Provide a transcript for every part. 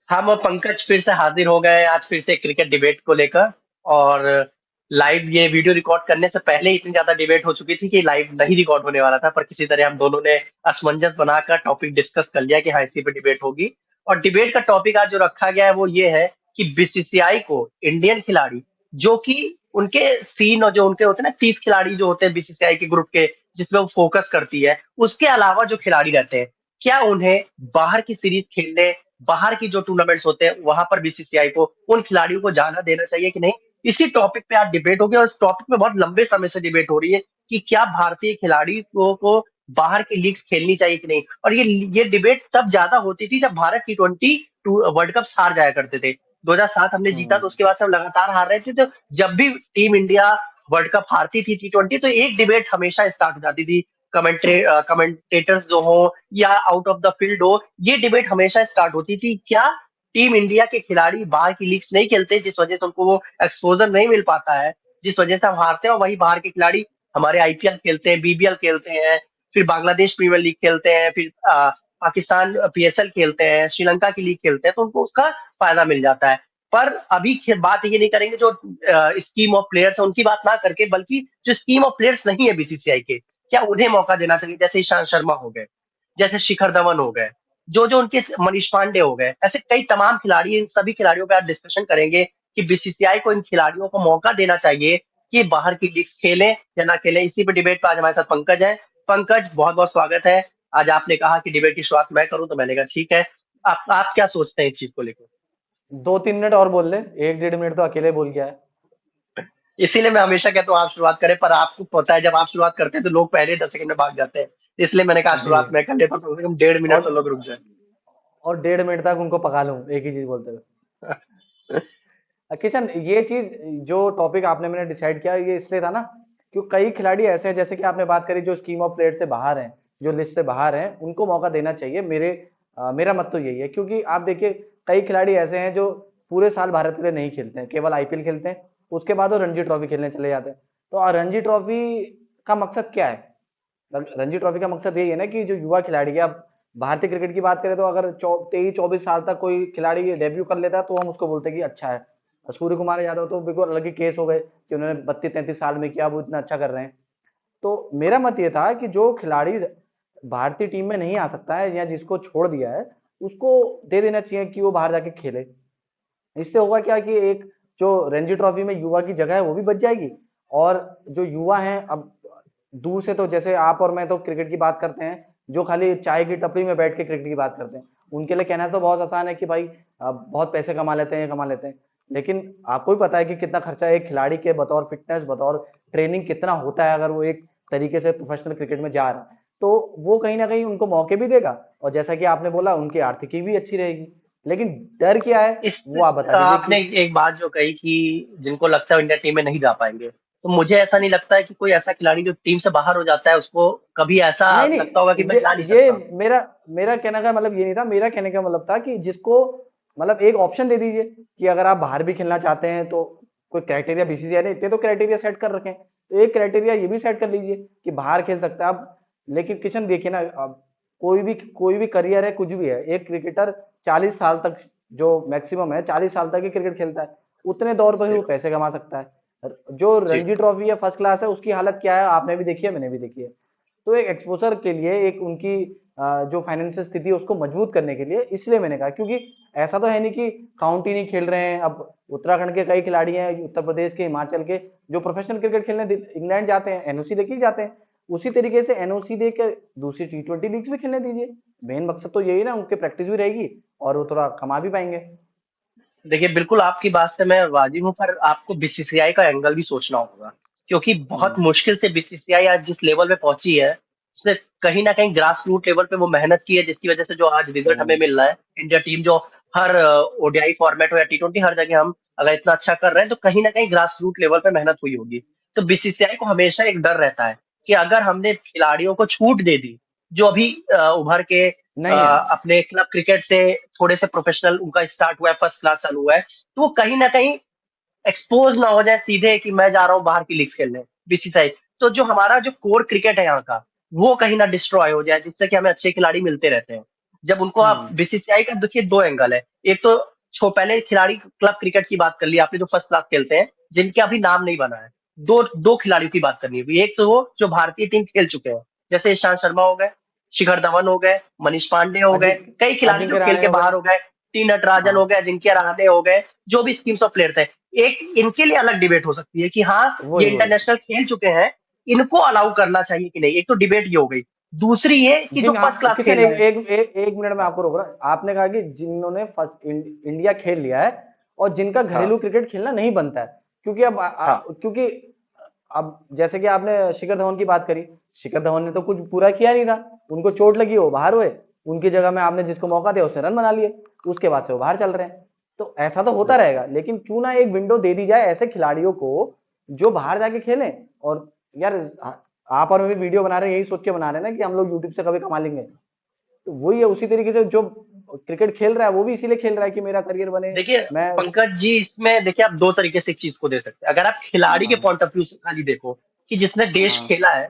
हम और पंकज फिर से हाजिर हो गए आज फिर से क्रिकेट डिबेट को लेकर। और लाइव ये वीडियो रिकॉर्ड करने से पहले ही इतनी ज्यादा डिबेट हो चुकी थी कि लाइव नहीं रिकॉर्ड होने वाला था, पर किसी तरह हम दोनों ने असमंजस बनाकर टॉपिक डिस्कस कर लिया कि हाँ इसी पे डिबेट होगी। और डिबेट का टॉपिक आज जो रखा गया है वो ये है कि बीसीसीआई को इंडियन खिलाड़ी जो कि उनके सीन और जो उनके होते हैं ना 30 खिलाड़ी जो होते हैं बीसीसीआई के ग्रुप के जिसमें वो फोकस करती है, उसके अलावा जो खिलाड़ी रहते हैं क्या उन्हें बाहर की सीरीज खेलने, बाहर की जो टूर्नामेंट्स होते हैं वहां पर बीसीसीआई को उन खिलाड़ियों को जाना देना चाहिए कि नहीं। इसी टॉपिक पे आज डिबेट होगी और इस टॉपिक पे बहुत लंबे समय से डिबेट हो रही है कि क्या भारतीय खिलाड़ियों को बाहर की लीग्स खेलनी चाहिए कि नहीं। और ये डिबेट तब ज्यादा होती थी जब भारत T20 वर्ल्ड कप हार जाया करते थे। 2007 हमने जीता तो हम्म। उसके बाद से हम लगातार हार रहे थे, तो जब भी टीम इंडिया वर्ल्ड कप हारती थी T20 तो एक डिबेट हमेशा स्टार्ट हो जाती थी। कमेंटेटर्स जो हो या आउट ऑफ द फील्ड हो, ये डिबेट हमेशा स्टार्ट होती थी क्या टीम इंडिया के खिलाड़ी बाहर की लीग्स नहीं खेलते जिस वजह से उनको वो एक्सपोजर नहीं मिल पाता है, जिस वजह से हम हारते हैं। और वही बाहर के खिलाड़ी हमारे आईपीएल खेलते हैं, बीबीएल खेलते हैं, फिर बांग्लादेश प्रीमियर लीग खेलते हैं, फिर पाकिस्तान पीएसएल खेलते हैं, श्रीलंका की लीग खेलते हैं, तो उनको उसका फायदा मिल जाता है। पर अभी बात ये नहीं करेंगे जो स्कीम ऑफ प्लेयर्स है उनकी बात ना करके, बल्कि जो स्कीम ऑफ प्लेयर्स नहीं है बीसीसीआई के, क्या उन्हें मौका देना चाहिए। जैसे ईशांत शर्मा हो गए, जैसे शिखर धवन हो गए, जो जो उनके मनीष पांडे हो गए, ऐसे कई तमाम खिलाड़ी, इन सभी खिलाड़ियों पे आज डिस्कशन करेंगे कि बीसीसीआई को इन खिलाड़ियों को मौका देना चाहिए कि बाहर की लीग्स खेलें या ना खेलें। इसी पे डिबेट पे आज हमारे साथ पंकज है। पंकज, बहुत बहुत स्वागत है। आज आपने कहा कि डिबेट की शुरुआत मैं करूं तो मैंने कहा ठीक है। आप क्या सोचते हैं इस चीज को लेकर। 2-3 मिनट और बोल ले। 1-1.5 मिनट तो अकेले बोल गया है। इसीलिए मैं हमेशा कहता हूँ आप शुरुआत करें, पर आपको पता है जब आप शुरुआत करते हैं तो लोग पहले 10 सेकंड में भाग जाते हैं। इसलिए मैंने कहा जी। शुरुआत मैं कर लेता हूँ, कम से कम 1.5 मिनट और तो लोग रुक जाए। 1.5 मिनट तक उनको पका लूं एक ही चीज बोलते हुए। किशन, ये चीज जो टॉपिक आपने मैंने डिसाइड किया ये इसलिए था ना, क्योंकि कई खिलाड़ी ऐसे हैं जैसे कि आपने बात करी जो स्कीम ऑफ प्लेयर से बाहर हैं, जो लिस्ट से बाहर हैं, उनको मौका देना चाहिए। मेरा मत तो यही है, क्योंकि आप देखिए कई खिलाड़ी ऐसे हैं जो पूरे साल भारत के लिए नहीं खेलते हैं, केवल आईपीएल खेलते हैं, उसके बाद वो रणजी ट्रॉफी खेलने चले जाते हैं। तो रणजी ट्रॉफी का मकसद क्या है? रणजी ट्रॉफी का मकसद यही है ना कि जो युवा खिलाड़ी है, अब भारतीय क्रिकेट की बात करें तो अगर 23-24 साल तक कोई खिलाड़ी डेब्यू कर लेता है तो हम उसको बोलते हैं कि अच्छा है। सूर्य कुमार यादव तो बिल्कुल अलग ही केस हो गए कि उन्होंने 32-33 साल में किया, वो इतना अच्छा कर रहे हैं। तो मेरा मत ये था कि जो खिलाड़ी भारतीय टीम में नहीं आ सकता है या जिसको छोड़ दिया है, उसको दे देना चाहिए कि वो बाहर जाके खेले। इससे होगा क्या कि एक जो रणजी ट्रॉफी में युवा की जगह है वो भी बच जाएगी। और जो युवा हैं, अब दूर से तो जैसे आप और मैं तो क्रिकेट की बात करते हैं, जो खाली चाय की टपरी में बैठ के क्रिकेट की बात करते हैं, उनके लिए कहना तो बहुत आसान है कि भाई बहुत पैसे कमा लेते हैं, ये कमा लेते हैं। लेकिन आपको भी पता है कि कितना खर्चा एक खिलाड़ी के बतौर फिटनेस, बतौर ट्रेनिंग कितना होता है अगर वो एक तरीके से प्रोफेशनल क्रिकेट में जा रहा है। तो वो कहीं ना कहीं उनको मौके भी देगा, और जैसा कि आपने बोला उनकी आर्थिकी भी अच्छी रहेगी। लेकिन डर क्या है वो आप बता दीजिए आपने कि एक बात जो कही कि जिनको लगता है इंडिया टीम में नहीं जा पाएंगे, तो मुझे ऐसा नहीं लगता है कि कोई ऐसा खिलाड़ी जो टीम से बाहर हो जाता है उसको कभी ऐसा नहीं लगता होगा कि नहीं, मैं जा नहीं ये सकता। मेरा मेरा कहने का मतलब ये नहीं था। मेरा कहने का मतलब था कि जिसको मतलब एक ऑप्शन दे दीजिए कि अगर आप बाहर भी खेलना चाहते हैं तो कोई क्राइटेरिया, बीसीसीआई ने इतने तो क्राइटेरिया सेट कर रखे हैं, तो एक क्राइटेरिया ये भी सेट कर लीजिए कि बाहर खेल सकता है आप। लेकिन किशन देखिए ना, अब कोई भी करियर है, कुछ भी है, एक क्रिकेटर 40 साल तक, जो मैक्सिमम है 40 साल तक ही क्रिकेट खेलता है, उतने दौर पर ही वो सिर्फ पैसे कमा सकता है। जो जी। रणजी ट्रॉफी है फर्स्ट क्लास है, उसकी हालत क्या है आपने भी देखी है, मैंने भी देखी है। तो एक एक्सपोजर के लिए, एक उनकी जो फाइनेंशियल स्थिति है उसको मजबूत करने के लिए, इसलिए मैंने कहा, क्योंकि ऐसा तो है नहीं कि काउंटी नहीं खेल रहे हैं। अब उत्तराखंड के कई खिलाड़ी हैं, उत्तर प्रदेश के, हिमाचल के, जो प्रोफेशनल क्रिकेट खेलने इंग्लैंड जाते हैं, एनओसी लेके ही जाते हैं। उसी तरीके से एनओसी देकर दूसरी T20 लीग्स भी खेलने दीजिए। मेन मकसद तो यही ना, उनकी प्रैक्टिस भी रहेगी और वो थोड़ा कमा भी पाएंगे। देखिए बिल्कुल आपकी बात से मैं वाजिब हूँ, पर आपको बीसीसीआई का एंगल भी सोचना होगा, क्योंकि बहुत हम्म। मुश्किल से बीसीसीआई आज जिस लेवल पे पहुंची है उसने कहीं ना कहीं ग्रास रूट लेवल पे वो मेहनत की है, जिसकी वजह से जो आज रिजल्ट हमें हम्म। मिल रहा है। इंडिया टीम जो हर ओडीआई फॉर्मेट हो या T20 हर जगह हम अगर इतना अच्छा कर रहे हैं तो कहीं ना कहीं ग्रास रूट लेवल पे मेहनत हुई होगी। तो बीसीसीआई को हमेशा एक डर रहता है कि अगर हमने खिलाड़ियों को छूट दे दी जो अभी उभर के नहीं है। अपने क्लब क्रिकेट से थोड़े से प्रोफेशनल उनका स्टार्ट हुआ है, फर्स्ट क्लास चालू हुआ है, तो वो कहीं ना कहीं एक्सपोज ना हो जाए सीधे कि मैं जा रहा हूँ बाहर की लीग्स खेलने बीसीसीआई। तो जो हमारा जो कोर क्रिकेट है यहाँ का वो कहीं ना डिस्ट्रॉय हो जाए, जिससे कि हमें अच्छे खिलाड़ी मिलते रहते हैं। जब उनको आप हम्म। बीसीसीआई का देखिए दो एंगल है। एक तो पहले खिलाड़ी क्लब क्रिकेट की बात कर ली आपने जो फर्स्ट क्लास खेलते हैं, जिनके अभी नाम नहीं बना है। दो दो खिलाड़ियों की बात करनी है। एक तो वो जो भारतीय टीम खेल चुके हैं, जैसे ईशांत शर्मा हो गए, शिखर धवन हो गए, मनीष पांडे हो गए, कई खिलाड़ी जो अजिंक्य खेल रहाणे के हो गए। बाहर हो गए, टी नटराजन हो हाँ, गए, अजिंक्य रहाणे हो गए, जो भी स्कीम्स ऑफ प्लेयर थे। एक इनके लिए अलग डिबेट हो सकती है कि हाँ, ये वही वही। इंटरनेशनल खेल चुके हैं, इनको अलाउ करना चाहिए कि नहीं। एक तो डिबेट ये हो गई। दूसरी ये कि जो जिन फर्स्ट क्लास किशन खेल रहे हैं। एक मिनट में आपको रोक रहा हूं। आपने कहा कि जिन्होंने फर्स्ट इंडिया खेल लिया है और जिनका हाँ घरेलू क्रिकेट खेलना नहीं बनता है, क्योंकि हाँ क्योंकि अब जैसे कि आपने शिखर धवन की बात करी, शिखर धवन ने तो कुछ पूरा किया नहीं था, उनको चोट लगी, वो बाहर हुए। उनकी जगह में आपने जिसको मौका दिया उसने रन बना लिए, उसके बाद से वो बाहर चल रहे हैं। तो ऐसा तो होता रहेगा, लेकिन क्यों ना एक विंडो दे दी जाए ऐसे खिलाड़ियों को जो बाहर जाके खेलें। और यार, आप और मैं भी वीडियो बना रहे हैं यही सोच के बना रहे हैं ना कि हम लोग यूट्यूब से कभी कमा लेंगे। तो वही है, उसी तरीके से जो क्रिकेट खेल रहा है वो भी इसीलिए खेल रहा है कि मेरा करियर बने। देखिए मैं पंकज जी, इसमें देखिए आप दो तरीके से एक चीज को दे सकते हैं। अगर आप खिलाड़ी के हाँ पॉइंट ऑफ व्यू से खाली देखो कि जिसने देश हाँ। खेला है,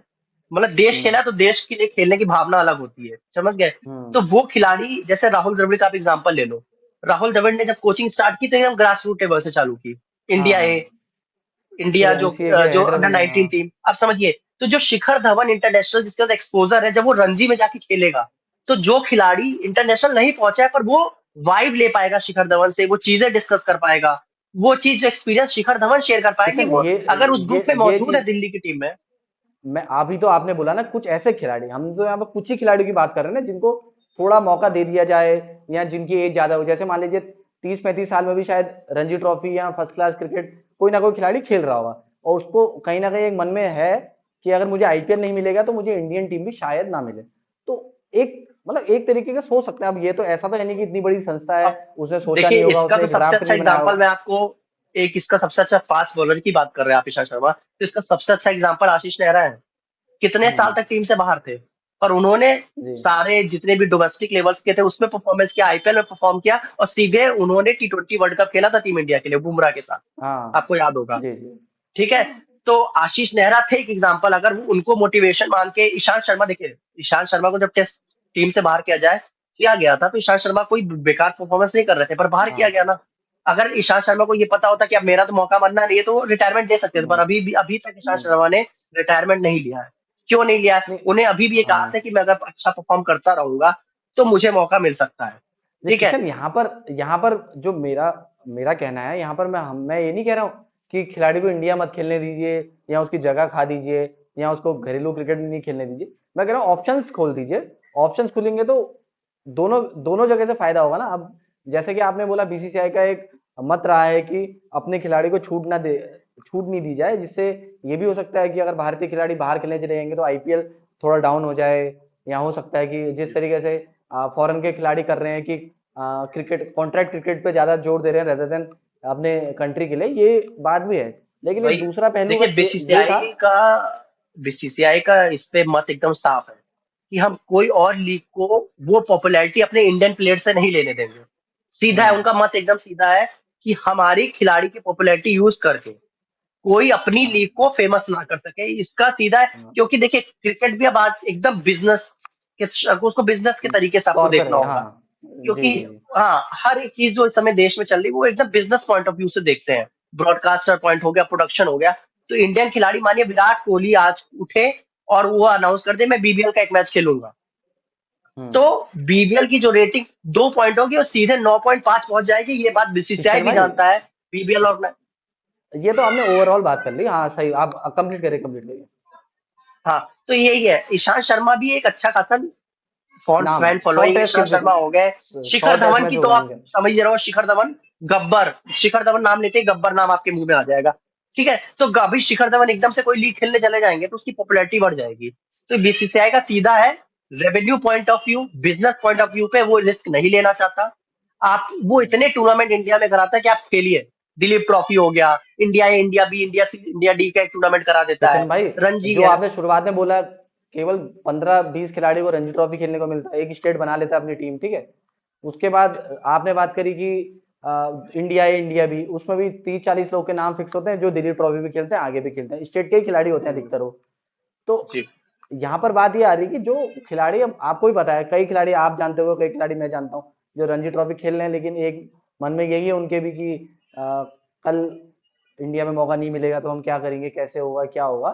मतलब देश हम्म खेला है, तो देश के लिए खेलने की भावना अलग होती है, समझ गए। तो हम्म। वो खिलाड़ी जैसे राहुल द्रविड़ का आप एग्जांपल ले लो। राहुल द्रविड़ ने जब कोचिंग स्टार्ट की तो एकदम ग्रास रूट लेवल से चालू की। हाँ इंडिया हाँ। ए, फिर इंडिया एनसीए के जो अंडर हैदराबाद में, 19 हाँ। टीम, आप समझिए। तो जो शिखर धवन इंटरनेशनल जिसके पास एक्सपोजर है, जब वो रणजी में जाके खेलेगा, तो जो खिलाड़ी इंटरनेशनल नहीं पहुंचा है पर वो वाइब ले पाएगा शिखर धवन से, वो चीजें डिस्कस कर पाएगा, वो चीज एक्सपीरियंस शिखर धवन शेयर कर पाएगा कि किशन, वो अगर उस ये ग्रुप में ये मौजूद है चीज दिल्ली की टीम में। मैं अभी तो आपने बोला ना कुछ ऐसे खिलाड़ी, हम तो यहाँ पर कुछ ही खिलाड़ियों की बात कर रहे हैं ना जिनको थोड़ा मौका दे दिया जाए, या जिनकी एज ज्यादा हो, जैसे मान लीजिए 30-35 साल में भी शायद रणजी ट्रॉफी या फर्स्ट क्लास क्रिकेट कोई ना कोई खिलाड़ी खेल रहा होगा, और उसको कहीं ना कहीं एक मन में है कि अगर मुझे आईपीएल नहीं मिलेगा तो मुझे इंडियन टीम भी शायद ना मिले। तो एक मतलब एक तरीके का सोच सकते हैं। अब ये तो ऐसा तो है नहीं कि इतनी बड़ी संस्था है, अब उसने सोचा देखिए नहीं होगा, इसका उसने तो एक सबसे ड्राफ्ट अच्छा नहीं बनाया एग्जांपल होगा। मैं आपको, एक इसका सबसे अच्छा फास्ट बॉलर की बात कर रहे हैं आप, ईशांत शर्मा, तो इसका सबसे अच्छा एग्जांपल आशीष नेहरा है। कितने साल हम्म। तक टीम से बाहर थे, पर उन्होंने जी। सारे जितने भी डोमेस्टिक लेवल्स के थे उसमें परफॉर्मेंस किया, आईपीएल में परफॉर्म किया, और सीधे उन्होंने टी20 वर्ल्ड कप खेला था टीम इंडिया के लिए बुमराह के साथ, हाँ। आपको याद होगा। जी जी। ठीक है। तो आशीष नेहरा थे एक एग्जाम्पल। अगर उनको मोटिवेशन मान के ईशांत शर्मा, देखिए ईशांत शर्मा को जब टेस्ट टीम से बाहर किया गया था, तो ईशांत शर्मा कोई बेकार परफॉर्मेंस नहीं कर रहे थे, पर बाहर किया हाँ। गया ना। अगर ईशांत शर्मा को ये पता होता कि अब मेरा तो मौका बनना नहीं है, तो वो रिटायरमेंट दे सकते थे, पर हम्म अभी तक ईशांत हम्म। शर्मा ने रिटायरमेंट नहीं लिया है। क्यों नहीं लिया है? नहीं। उन्हें अभी भी एक आस हाँ। है कि मैं अगर अच्छा परफॉर्म करता रहूंगा तो मुझे मौका मिल सकता है। नहीं ठीक है। किशन, यहाँ पर जो मेरा मेरा कहना है, यहाँ पर मैं ये नहीं कह रहा हूँ कि खिलाड़ी को इंडिया मत खेलने दीजिए, या उसकी जगह खा दीजिए, या उसको घरेलू क्रिकेट नहीं खेलने दीजिए। मैं कह रहा हूँ ऑप्शंस खोल दीजिए। ऑप्शंस खुलेंगे तो दोनों दोनों जगह से फायदा होगा ना। अब जैसे कि आपने बोला, बीसीसीआई का एक मत रहा है कि अपने खिलाड़ी को छूट नहीं दी जाए, जिससे ये भी हो सकता है कि अगर भारतीय खिलाड़ी बाहर खेलने चले जाएंगे तो आईपीएल थोड़ा डाउन हो जाए। या हो सकता है कि जिस तरीके से फॉरेन के खिलाड़ी कर रहे हैं कि क्रिकेट कॉन्ट्रैक्ट क्रिकेट पे ज्यादा जोर दे रहे हैं रेदर देन अपने कंट्री के लिए, ये बात भी है। लेकिन एक वही, दूसरा पहलू देखिए बस ये था। बीसीसीआई का इस पे मत एकदम साफ है कि हम कोई और लीग को वो पॉपुलैरिटी अपने इंडियन प्लेयर से नहीं लेने देंगे। सीधा है, हम्म। उनका मत एकदम सीधा है कि हमारी खिलाड़ी की पॉपुलैरिटी यूज करके कोई अपनी हाँ लीग को फेमस ना कर सके, इसका सीधा है। हाँ। क्योंकि देखिए क्रिकेट भी अब आज एकदम बिजनेस के, उसको बिजनेस के तरीके से आपको तौर पर देखना है, हाँ। होगा। जी क्योंकि जी जी। हाँ, हर एक चीज जो इस समय देश में चल रही है वो एकदम बिजनेस पॉइंट ऑफ व्यू से देखते हैं। ब्रॉडकास्टर पॉइंट हो गया, प्रोडक्शन हो गया। तो इंडियन खिलाड़ी मानिए विराट कोहली आज उठे और वो अनाउंस कर दे मैं बीबीएल का एक मैच खेलूंगा, तो हम्म। बीबीएल की जो रेटिंग 2 पॉइंट होगी वो सीधे 9.5 पहुंच जाएगी। ये बात बीसीसीआई किशन भी भाई, जानता है, बीबीएल और ये तो आपने ओवरऑल बात कर ली, हाँ सही। आप कंप्लीट करिए, कंप्लीट करिए। हाँ। तो यही है, ईशांत शर्मा भी एक अच्छा खासा नाम है, फैन 100 फॉलोइंग, टेस्ट ईशांत खेल शर्मा चुके, हो गए। 100 शिखर टेस्ट धवन मैच की हो तो गए आप उनके। समझ ही रहे हो, शिखर धवन गब्बर, शिखर धवन नाम लेते ही गब्बर नाम आपके मुंह में आ जाएगा। ठीक है। तो अभी शिखर धवन एकदम से कोई लीग खेलने चले जाएंगे तो उसकी पॉपुलैरिटी बढ़ जाएगी। तो बीसीसीआई का सीधा है, revenue point of view, business point of view पे वो रिस्क नहीं लेना चाहता। आप वो हम्म। इतने टूर्नामेंट इंडिया में कराता है कि आप खेलिए। दिलीप ट्रॉफी हो गया, India A, India B, India C, India D का एक टूर्नामेंट करा देता है, किशन भाई, रणजी जो है। आपने शुरुआत में बोला, केवल 15-20 खिलाड़ी को रणजी ट्रॉफी खेलने को मिलता है, एक स्टेट बना लेता है अपनी टीम, ठीक है। उसके बाद आपने बात करी कि इंडिया ए इंडिया बी, उसमें भी 30-40 लोग के नाम फिक्स होते हैं जो दिलीप ट्रॉफी भी खेलते हैं, आगे भी खेलते हैं, स्टेट के ही खिलाड़ी होते हैं अधिकतर वो। तो जी यहाँ पर बात ये आ रही है कि जो खिलाड़ी, अब आपको भी पता है, कई खिलाड़ी आप जानते हो, कई खिलाड़ी मैं जानता हूँ जो रणजी ट्रॉफी खेल रहे हैं, लेकिन एक मन में यही है उनके भी कि कल इंडिया में मौका नहीं मिलेगा तो हम क्या करेंगे, कैसे होगा, क्या होगा।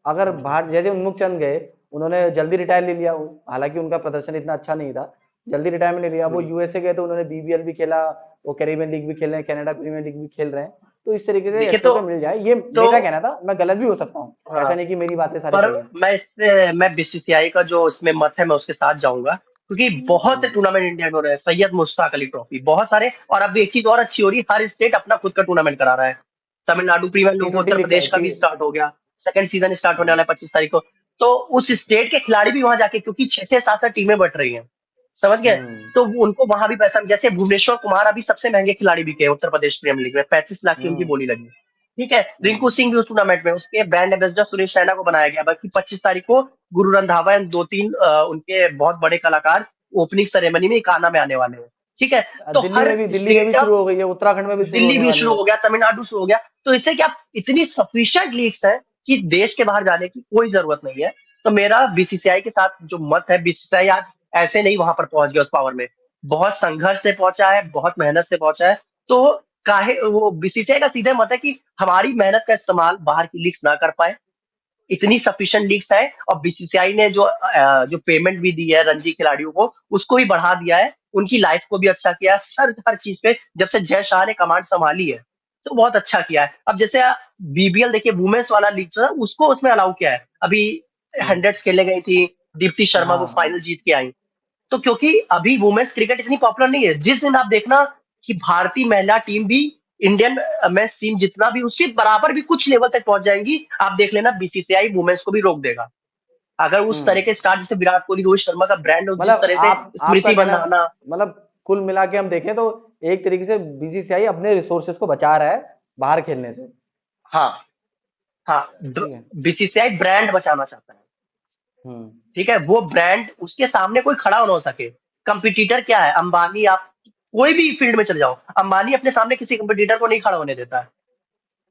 अगर बाहर जैसे उन्मुख चंद गए, उन्होंने जल्दी रिटायर ले लिया, हालांकि उनका प्रदर्शन इतना अच्छा नहीं था, जल्दी रिटायरमेंट ले लिया। वो हम्म। यूएसए गए तो उन्होंने बीबीएल भी खेला, वो कैरिबियन लीग भी खेल रहे हैं, कनाडा प्रीमियर लीग भी खेल रहे हैं। तो इस तरीके से देखिए एक्सपोजर मिल जाए, ये तो मेरा कहना था। मैं गलत भी हो सकता हूँ, हाँ, ऐसा नहीं कि मेरी बातें सारी पर सही हैं। मैं बीसीसीआई का जो इसमें मत है मैं उसके साथ जाऊंगा, क्योंकि बहुत से हम्म, टूर्नामेंट इंडिया में हो रहे हैं। सैयद मुश्ताक अली ट्रॉफी, बहुत सारे। और अब एक चीज और अच्छी हो रही है, हर स्टेट अपना खुद का टूर्नामेंट करा रहा है। Tamil Nadu premier T league, twenty Uttar लिख प्रदेश का टी भी स्टार्ट हो गया। सेकंड सीजन स्टार्ट होने हाँ, वाला है 25 तारीख को। तो उस स्टेट के खिलाड़ी भी वहां जाके, क्योंकि 6 6 7 7 टीमें बट रही हैं, समझ गए। हम्म, तो उनको वहां भी पैसा, जैसे भुवनेश्वर कुमार अभी सबसे महंगे खिलाड़ी बिके हैं उत्तर प्रदेश प्रीमियर लीग में, 35 लाख की उनकी हम्म, बोली लगी। ठीक है, रिंकू हम्म, सिंह भी उस टूर्नामेंट में, उसके ब्रांड एम्बेसडर सुरेश रैना को बनाया गया। बाकी 25 तारीख को गुरु रंधावा एंड 2 3 उनके बहुत बड़े कलाकार ओपनिंग सेरेमनी में काना में आने वाले हैं। ठीक है। तो हर दिल्ली में भी स्टेट, शुरू हो गई है, उत्तराखंड में भी शुरू दिल्ली होने भी वाली शुरू है। हो गया, तमिलनाडु शुरू हो गया। तो इससे क्या, इतनी सफिशिएंट लीग्स हैं कि देश के बाहर जाने की कोई जरूरत नहीं है। तो मेरा बीसीसीआई के साथ जो मत है, बीसीसीआई आज ऐसे नहीं वहां पर पहुंच गया उस पावर में, बहुत संघर्ष से पहुंचा है, बहुत मेहनत से पहुंचा है। तो काहे वो बीसीसीआई का सीधे मत है कि हमारी मेहनत का इस्तेमाल बाहर की लीग्स ना कर पाए। इतनी सफिशिएंट लीग्स है, और बीसीसीआई ने जो पेमेंट भी दी है रणजी खिलाड़ियों को, उसको भी बढ़ा दिया है, उनकी लाइफ को भी अच्छा किया है। हर चीज पे जब से जय शाह ने कमांड संभाली है, तो बहुत अच्छा किया है। अब जैसे बीबीएल देखिए, वुमेन्स वाला लीग जो है उसको उसमें अलाउ किया है। अभी हम्म, हंड्रेड्स खेले गई थी, दीप्ति शर्मा वो हाँ, फाइनल जीत के आई। तो क्योंकि अभी वुमेन्स क्रिकेट इतनी पॉपुलर नहीं है, जिस दिन आप देखना कि भारतीय महिला टीम भी इंडियन मेंस टीम जितना भी उससे बराबर भी कुछ लेवल तक पहुंच जाएंगी, आप देख लेना बीसीसीआई वुमेन्स को भी रोक देगा। अगर उस तरह हम्म। के स्टार जैसे विराट कोहली, रोहित शर्मा का ब्रांड हो, जिस मतलब तरह से आप आपका स्मृति कहना, मंदाना। मतलब कुल मिला के हम देखें तो एक तरीके से बीसीसीआई अपने रिसोर्सेज को बचा रहा है बाहर खेलने से। हाँ, हाँ, ठीक है। बीसीसीआई ब्रांड बचाना चाहता है। हम्म, ठीक है, वो ब्रांड, उसके सामने कोई खड़ा ना हो सके। कंपटीटर क्या है, अंबानी, आप कोई भी फील्ड में चले जाओ, अंबानी अपने सामने किसी कंपटीटर को नहीं खड़ा होने देता है,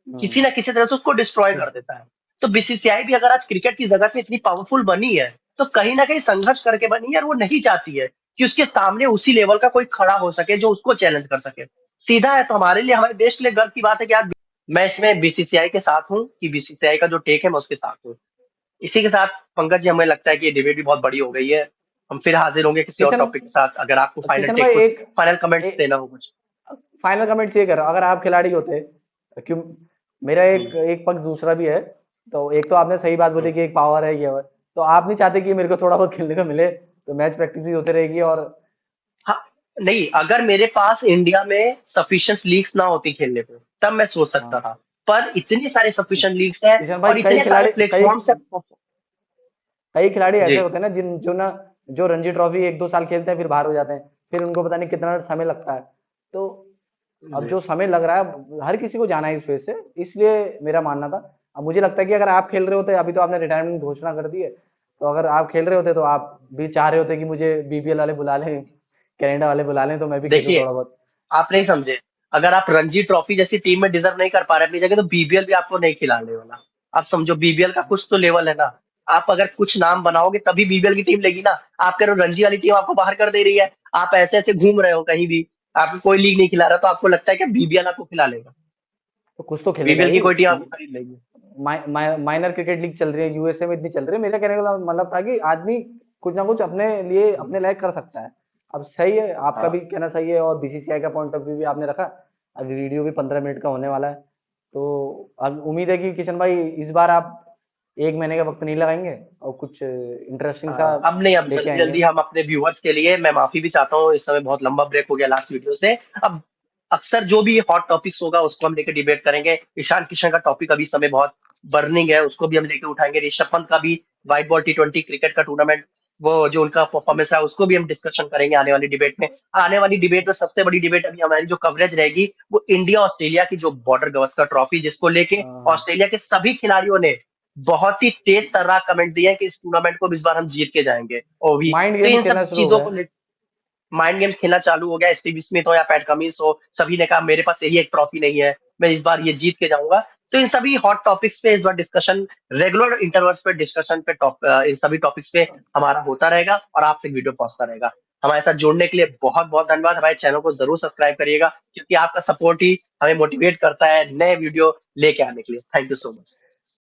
किसी हम्म। ना किसी तरह से उसको डिस्ट्रॉय कर देता है। तो बीसीसीआई भी अगर आज क्रिकेट की जगत में इतनी पावरफुल बनी है, तो कहीं ना कहीं संघर्ष करके बनी है, और वो नहीं चाहती है कि उसके सामने उसी लेवल का कोई खड़ा हो सके जो उसको चैलेंज कर सके। सीधा है, तो हमारे लिए, हमारे देश के लिए गर्व की बात है कि आज मैं इसमें बीसीसीआई के साथ हूँ, कि बीसीसीआई का जो टेक है मैं उसके साथ हूँ। इसी के साथ पंकज जी, हमें लगता है कि ये डिबेट भी बहुत बड़ी हो गई है। हम फिर हाजिर होंगे किसी और किशन टॉपिक के साथ, अगर आपको फाइनल किशन टेक भाई कुछ एक, फाइनल कमेंट्स एक देना हो कुछ। फाइनल कमेंट ये कर रहा हूं, अगर आप खिलाड़ी होते, क्यों, मेरा हम्म, एक एक पक्ष दूसरा भी है। तो एक तो आपने सही बात बोली हम्म। कि एक पावर है, ये है। तो आप नहीं चाहते कि मेरे को थोड़ा बहुत खेलने को मिले, तो मैच प्रैक्टिस भी होती रहेगी। और हाँ, नहीं, अगर मेरे पास इंडिया में सफिशिएंट लीग्स ना होती खेलने को, तब मैं सोच सकता हाँ, था। पर इतने सारे सफिशिएंट लीग्स हैं, किशन भाई और इतने सारे प्लेटफॉर्म्स हैं। कई खिलाड़ी जी, ऐसे होते हैं ना, जो रणजी ट्रॉफी एक दो साल खेलते हैं फिर बाहर हो जाते हैं, फिर उनको पता नहीं कितना समय लगता है। तो अब जी। जो समय लग रहा है, हर किसी को जाना है इस फेज से, इसलिए मेरा मानना था। अब मुझे लगता है कि अगर आप खेल रहे होते, अभी तो आपने रिटायरमेंट घोषणा कर दी है, तो अगर आप खेल रहे होते तो आप भी चाह रहे होते कि मुझे बीबीएल वाले बुला लें, कनाडा वाले बुला लें, तो मैं भी खेलूं देखिए, थोड़ा बहुत। आप नहीं समझे। अगर आप रणजी ट्रॉफी जैसी टीम में डिजर्व नहीं कर पा रहे अपनी जगह, तो बीबीएल भी आपको नहीं खिलाने वाला। आप समझो, बीबीएल का कुछ तो लेवल है ना। आप अगर कुछ नाम बनाओगे तभी बीबीएल की टीम लेगी ना। आप कह रहे हो रणजी वाली टीम आपको बाहर कर दे रही है, आप ऐसे ऐसे घूम रहे हो कहीं भी, आपको कोई लीग नहीं खिला रहा, तो आपको लगता है कि बीबीएल आपको खिला लेगा? तो कुछ तो खेलेगा बीबीएल की ही। कोई टीम आपको खरीद लेगी? माइनर क्रिकेट लीग चल रही है यूएसए में, इतनी चल रही है। मेरा कहने का मतलब था कि आदमी कुछ ना कुछ अपने लिए, अपने लायक कर सकता है। अब सही है, आपका हाँ, भी कहना सही है, और बीसीसीआई का पॉइंट ऑफ व्यू भी आपने रखा। अभी वीडियो भी 15 मिनट का होने वाला है, तो अब उम्मीद है कि किशन भाई इस बार आप 1 महीने का वक्त नहीं लगाएंगे और कुछ इंटरेस्टिंग सा अब नहीं, अब लेके जल्दी आएंगे। जल्दी हम अपने व्यूअर्स के लिए, मैं माफी भी चाहता हूँ, इस समय बहुत लंबा ब्रेक हो गया लास्ट वीडियो से। अब अक्सर जो भी हॉट टॉपिक्स होगा उसको हम लेकर डिबेट करेंगे। ईशान किशन का टॉपिक अभी समय बहुत बर्निंग है, उसको भी हम लेके उठाएंगे। ऋषभ पंत का भी व्हाइट बॉल T20 क्रिकेट का टूर्नामेंट, वो जो उनका परफॉर्मेंस है, उसको भी हम डिस्कशन करेंगे आने वाली डिबेट में। आने वाली डिबेट में सबसे बड़ी डिबेट अभी हमारी जो कवरेज रहेगी, वो इंडिया ऑस्ट्रेलिया की जो बॉर्डर गवस्कर ट्रॉफी, जिसको लेके हाँ, ऑस्ट्रेलिया के सभी खिलाड़ियों ने बहुत ही तेज तर्रार कमेंट दिए हैं कि इस टूर्नामेंट को इस बार हम जीत के जाएंगे। और भी माइंड तो गेम इन सब खेलना शुरू हो चीजों गया को, है। माइंड गेम खेलना चालू हो गया। स्टीव स्मिथ हो या पैट कमिंस हो, सभी ने कहा मेरे पास यही एक ट्रॉफी नहीं है, मैं इस बार ये जीत के जाऊंगा। तो इन सभी हॉट टॉपिक्स पे इस बार डिस्कशन, रेगुलर इंटरवल्स पे डिस्कशन पे इन सभी टॉपिक्स पे हमारा होता रहेगा और आप तक वीडियो पहुंचता रहेगा। हमारे साथ जुड़ने के लिए बहुत बहुत धन्यवाद। हमारे चैनल को जरूर सब्सक्राइब करिएगा, क्योंकि आपका सपोर्ट ही हमें मोटिवेट करता है नए वीडियो लेके आने के लिए। Thank you so much.